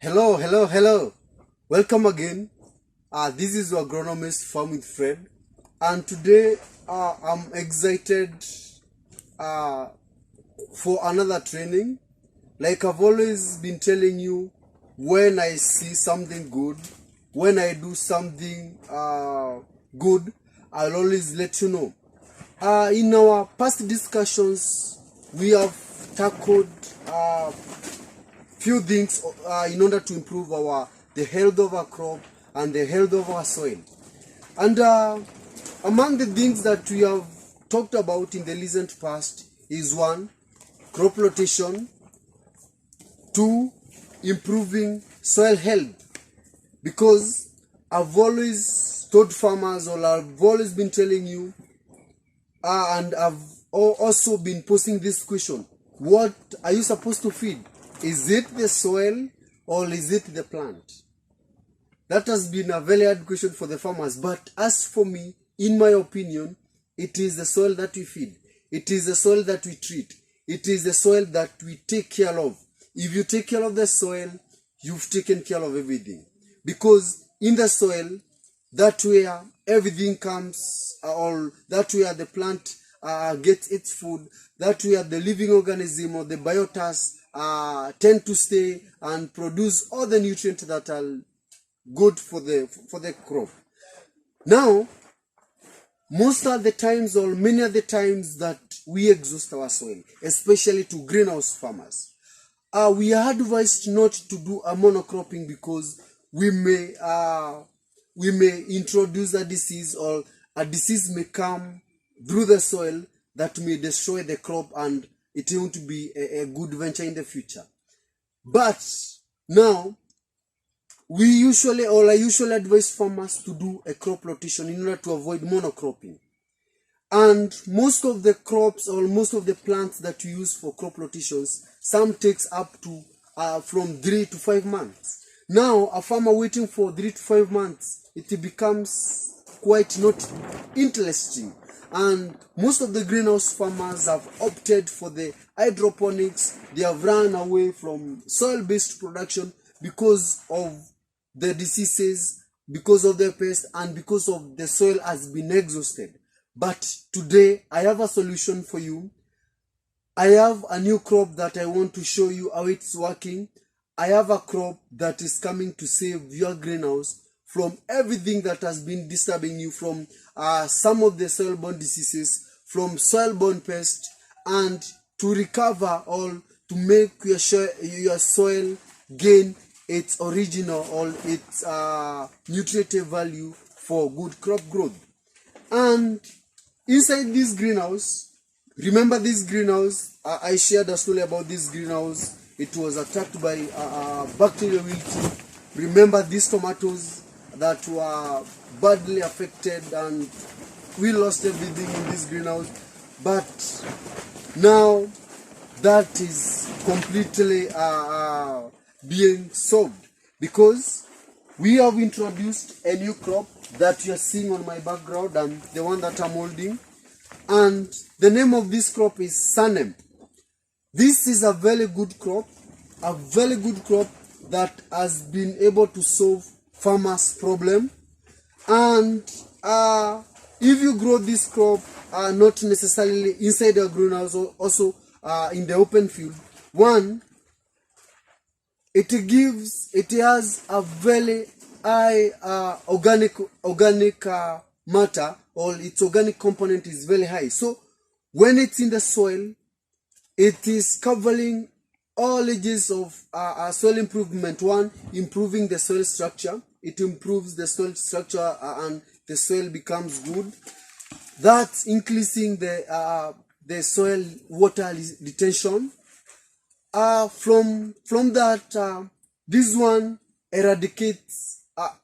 Hello, hello, hello. Welcome again. This is your agronomist Farm with Fred, and today I'm excited uh, for another training. Like I've always been telling you, when I see something good, when I do something good, I'll always let you know. In our past discussions, we have tackled few things in order to improve the health of our crop and the health of our soil. And among the things that we have talked about in the recent past is one, crop rotation, two, improving soil health. Because I've always told farmers, or I've always been telling you, and I've also been posing this question: what are you supposed to feed? Is it the soil or is it the plant? That has been a very hard question for the farmers. But as for me, in my opinion, it is the soil that we feed. It is the soil that we treat. It is the soil that we take care of. If you take care of the soil, you've taken care of everything. Because in the soil, that's where everything comes, or that's where the plant gets its food. That's where the living organism or the biotas tend to stay and produce all the nutrients that are good for the crop. Now, most of the times, or many of the times that we exhaust our soil, especially to greenhouse farmers, we are advised not to do a monocropping because we may introduce a disease, or a disease may come through the soil that may destroy the crop, and it won't be a good venture in the future. But now, I usually advise farmers to do a crop rotation in order to avoid monocropping. And most of the crops, or most of the plants that we use for crop rotations, some takes up to from 3 to 5 months. Now, a farmer waiting for 3 to 5 months, it becomes quite not interesting. And most of the greenhouse farmers have opted for the hydroponics. They have run away from soil-based production because of the diseases, because of the pests, and because of the soil has been exhausted. But today, I have a solution for you. I have a new crop that I want to show you how it's working. I have a crop that is coming to save your greenhouse from everything that has been disturbing you, from some of the soil-borne diseases, from soil-borne pests, and to recover, or to make your soil gain its original, or its nutritive value for good crop growth. And inside this greenhouse, remember this greenhouse, I shared a story about this greenhouse. It was attacked by bacterial wilting. Remember these tomatoes that were badly affected, and we lost everything in this greenhouse. But now that is completely being solved, because we have introduced a new crop that you are seeing on my background, and the one that I'm holding. And the name of this crop is Sanem. This is a very good crop that has been able to solve farmers' problem. And if you grow this crop not necessarily inside a greenhouse, or also in the open field, one, it has a very high organic matter, or its organic component is very high. So when it's in the soil, it is covering all ages of soil improvement. One, improving the soil structure. It improves the soil structure and the soil becomes good. That's increasing the soil water retention. From that, this one eradicates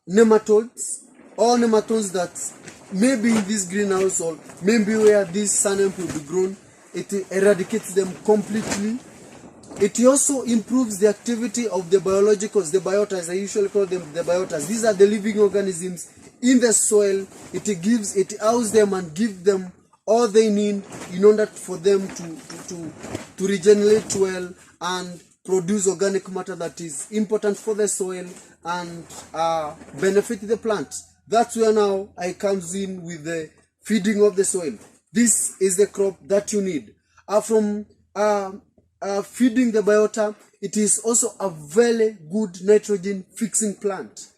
nematodes, all nematodes that maybe in this greenhouse, or maybe where this Sanem will be grown. It eradicates them completely. It also improves the activity of the biologicals, the biotas. I usually call them the biotas. These are the living organisms in the soil. It houses them and gives them all they need in order for them to regenerate well and produce organic matter that is important for the soil and benefit the plant. That's where now I comes in with the feeding of the soil. This is the crop that you need. From feeding the biota, it is also a very good nitrogen fixing plant.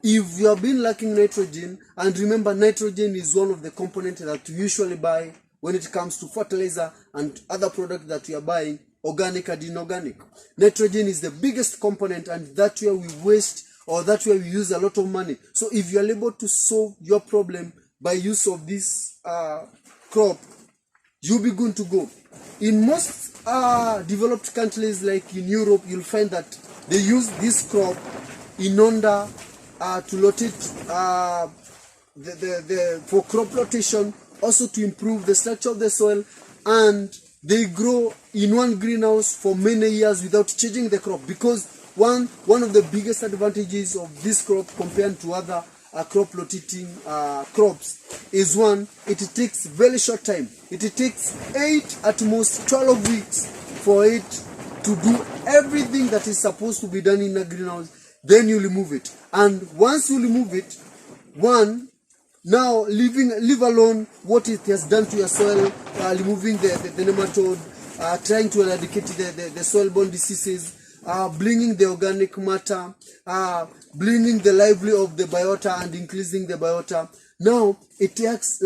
If you have been lacking nitrogen, and remember nitrogen is one of the components that you usually buy when it comes to fertilizer and other products that you are buying, organic and inorganic. Nitrogen is the biggest component, and that's where we waste, or that's where we use a lot of money. So if you are able to solve your problem by use of this crop, you'll be good to go. In most developed countries like in Europe, you'll find that they use this crop in order to rotate for crop rotation, also to improve the structure of the soil, and they grow in one greenhouse for many years without changing the crop, because one of the biggest advantages of this crop compared to other crop rotating crops is, one, it takes very short time. It takes 8 at most 12 weeks for it to do everything that is supposed to be done in a greenhouse. Then you remove it, and once you remove it, now leave alone what it has done to your soil, removing the nematode, trying to eradicate the soil-borne diseases, bringing the organic matter, bringing the lively of the biota and increasing the biota. Now it acts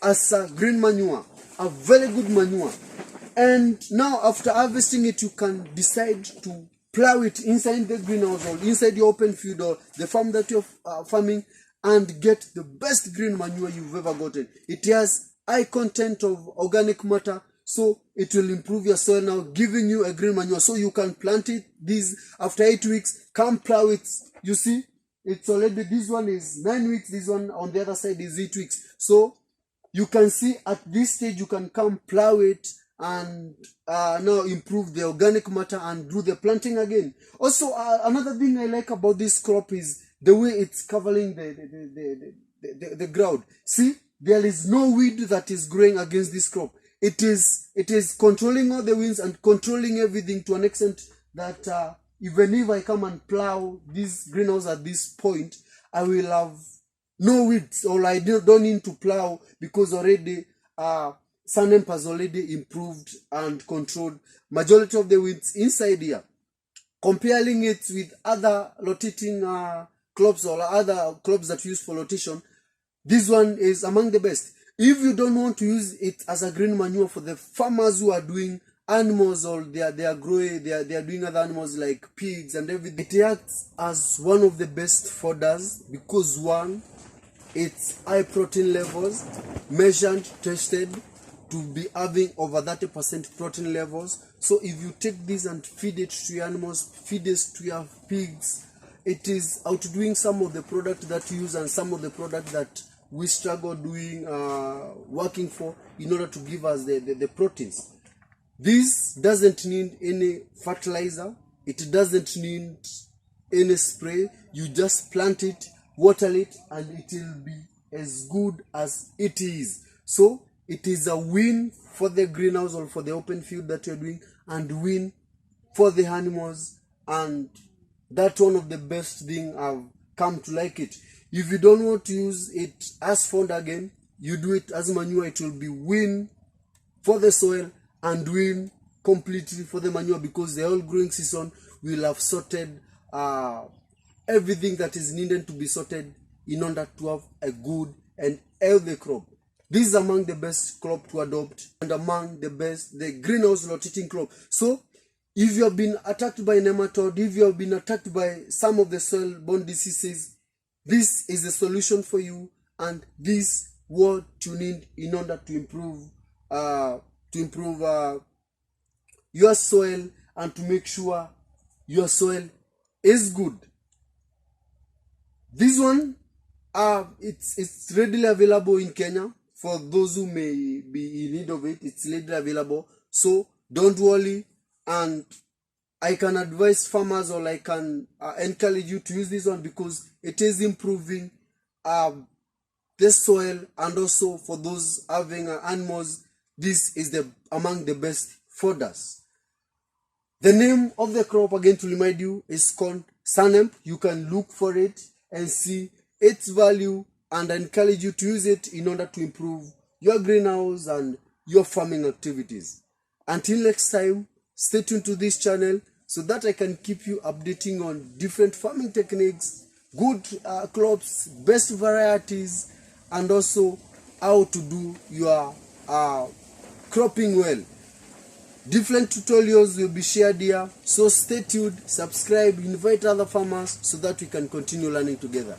as a green manure, a very good manure. And now after harvesting it, you can decide to plow it inside the greenhouse or inside your open field or the farm that you're farming, and get the best green manure you've ever gotten. It has high content of organic matter, so it will improve your soil now, giving you a green manure. So you can plant it after 8 weeks, come plow it. You see, it's already, this one is 9 weeks, this one on the other side is 8 weeks. So you can see at this stage you can come plow it and now improve the organic matter and do the planting again. Also, another thing I like about this crop is the way it's covering the ground. See, there is no weed that is growing against this crop. It is controlling all the winds and controlling everything to an extent that even if I come and plow this greenhouse at this point, I will have no weeds, or I don't need to plow, because already SunHemp has already improved and controlled majority of the weeds inside here. Comparing it with other rotating crops or other crops that we use for rotation, this one is among the best. If you don't want to use it as a green manure for the farmers who are doing animals, or they are doing other animals like pigs and everything, it acts as one of the best fodders, because, one, it's high protein levels, measured, tested to be having over 30% protein levels. So if you take this and feed it to your animals, feed this to your pigs, it is outdoing some of the product that you use and some of the product that we struggle doing, working for, in order to give us the proteins. This doesn't need any fertilizer. It doesn't need any spray. You just plant it, water it, and it will be as good as it is. So it is a win for the greenhouse or for the open field that you're doing, and win for the animals. And that's one of the best thing I've come to like it. If you don't want to use it as fodder again, you do it as manure. It will be win for the soil and win completely for the manure, because the whole growing season will have sorted everything that is needed to be sorted in order to have a good and healthy crop. This is among the best crop to adopt, and among the best, the greenhouse rotating crop. So if you have been attacked by nematode, if you have been attacked by some of the soil-borne diseases, this is the solution for you, and this what you need in order to improve your soil, and to make sure your soil is good. This one, it's readily available in Kenya. For those who may be in need of it, it's readily available. So don't worry, and I can advise farmers, or I can encourage you to use this one, because it is improving the soil, and also for those having animals, this is among the best fodders. The name of the crop, again to remind you, is called Sun-Hemp. You can look for it and see its value, and I encourage you to use it in order to improve your greenhouse and your farming activities. Until next time, stay tuned to this channel so that I can keep you updating on different farming techniques, good crops, best varieties, and also how to do your cropping well. Different tutorials will be shared here, so stay tuned, subscribe, invite other farmers so that we can continue learning together.